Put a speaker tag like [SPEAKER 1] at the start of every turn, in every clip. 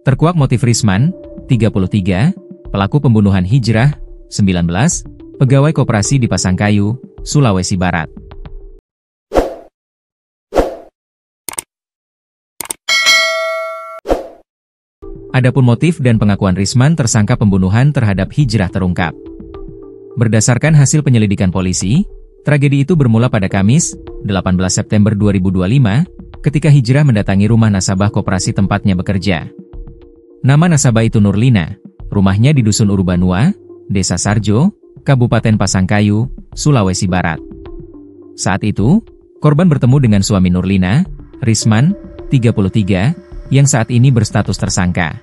[SPEAKER 1] Terkuak motif Risman, 33, pelaku pembunuhan Hijrah, 19, pegawai koperasi di Pasangkayu, Sulawesi Barat. Adapun motif dan pengakuan Risman tersangka pembunuhan terhadap Hijrah terungkap. Berdasarkan hasil penyelidikan polisi, tragedi itu bermula pada Kamis, 18 September 2025, ketika Hijrah mendatangi rumah nasabah koperasi tempatnya bekerja. Nama nasabah itu Nurlina, rumahnya di Dusun Urbanua, Desa Sarjo, Kabupaten Pasangkayu, Sulawesi Barat. Saat itu, korban bertemu dengan suami Nurlina, Risman, 33, yang saat ini berstatus tersangka.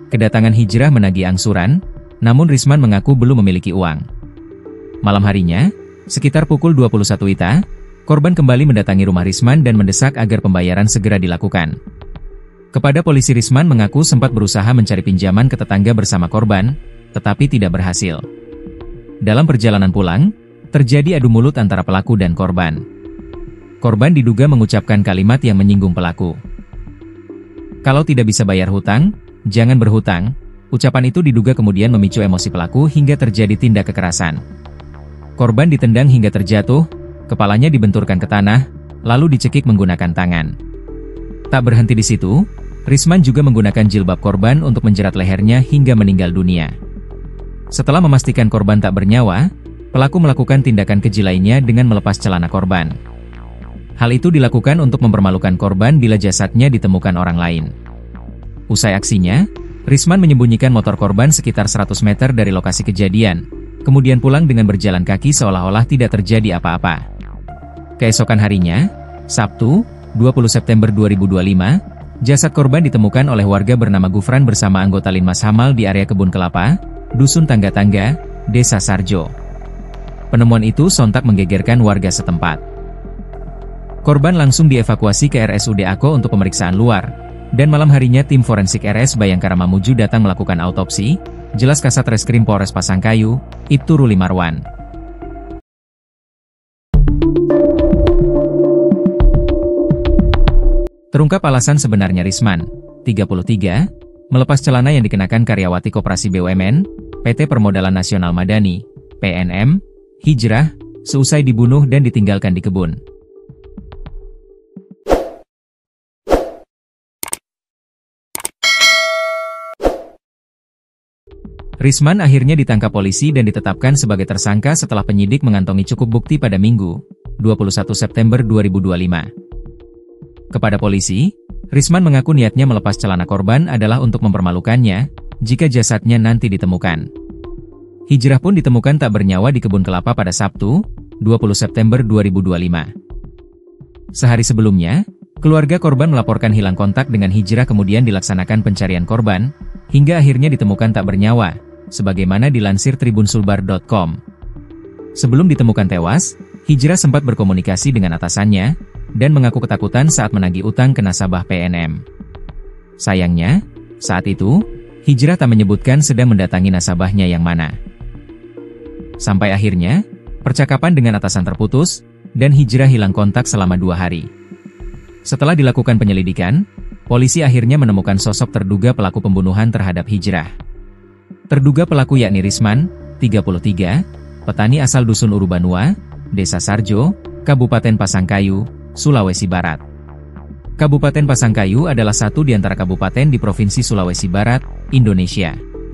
[SPEAKER 1] Kedatangan Hijrah menagih angsuran, namun Risman mengaku belum memiliki uang. Malam harinya, sekitar pukul 21 WITA, korban kembali mendatangi rumah Risman dan mendesak agar pembayaran segera dilakukan. Kepada polisi, Risman mengaku sempat berusaha mencari pinjaman ke tetangga bersama korban, tetapi tidak berhasil. Dalam perjalanan pulang, terjadi adu mulut antara pelaku dan korban. Korban diduga mengucapkan kalimat yang menyinggung pelaku. "Kalau tidak bisa bayar hutang, jangan berhutang." Ucapan itu diduga kemudian memicu emosi pelaku hingga terjadi tindak kekerasan. Korban ditendang hingga terjatuh, kepalanya dibenturkan ke tanah, lalu dicekik menggunakan tangan. Tak berhenti di situ, Risman juga menggunakan jilbab korban untuk menjerat lehernya hingga meninggal dunia. Setelah memastikan korban tak bernyawa, pelaku melakukan tindakan keji lainnya dengan melepas celana korban. Hal itu dilakukan untuk mempermalukan korban bila jasadnya ditemukan orang lain. Usai aksinya, Risman menyembunyikan motor korban sekitar 100 meter dari lokasi kejadian, kemudian pulang dengan berjalan kaki seolah-olah tidak terjadi apa-apa. Keesokan harinya, Sabtu, 20 September 2025, jasad korban ditemukan oleh warga bernama Gufran bersama anggota Linmas Hamal di area kebun kelapa, Dusun Tangga-Tangga, Desa Sarjo. Penemuan itu sontak menggegerkan warga setempat. Korban langsung dievakuasi ke RSUD Ako untuk pemeriksaan luar, dan malam harinya tim forensik RS Bayangkara Mamuju datang melakukan autopsi, jelas Kasat Reskrim Polres Pasangkayu, Ibtu Ruli Marwan. Terungkap alasan sebenarnya Risman, 33, melepas celana yang dikenakan karyawati Koperasi BUMN, PT Permodalan Nasional Madani, PNM, Hijrah, seusai dibunuh dan ditinggalkan di kebun. Risman akhirnya ditangkap polisi dan ditetapkan sebagai tersangka setelah penyidik mengantongi cukup bukti pada Minggu, 21 September 2025. Kepada polisi, Risman mengaku niatnya melepas celana korban adalah untuk mempermalukannya, jika jasadnya nanti ditemukan. Hijrah pun ditemukan tak bernyawa di kebun kelapa pada Sabtu, 20 September 2025. Sehari sebelumnya, keluarga korban melaporkan hilang kontak dengan Hijrah, kemudian dilaksanakan pencarian korban, hingga akhirnya ditemukan tak bernyawa, sebagaimana dilansir tribunsulbar.com. Sebelum ditemukan tewas, Hijrah sempat berkomunikasi dengan atasannya, dan mengaku ketakutan saat menagih utang ke nasabah PNM. Sayangnya, saat itu, Hijrah tak menyebutkan sedang mendatangi nasabahnya yang mana. Sampai akhirnya, percakapan dengan atasan terputus, dan Hijrah hilang kontak selama 2 hari. Setelah dilakukan penyelidikan, polisi akhirnya menemukan sosok terduga pelaku pembunuhan terhadap Hijrah. Terduga pelaku yakni Risman, 33, petani asal Dusun Urbanua, Desa Sarjo, Kabupaten Pasangkayu, Sulawesi Barat. Kabupaten Pasangkayu adalah satu di antara kabupaten di Provinsi Sulawesi Barat, Indonesia.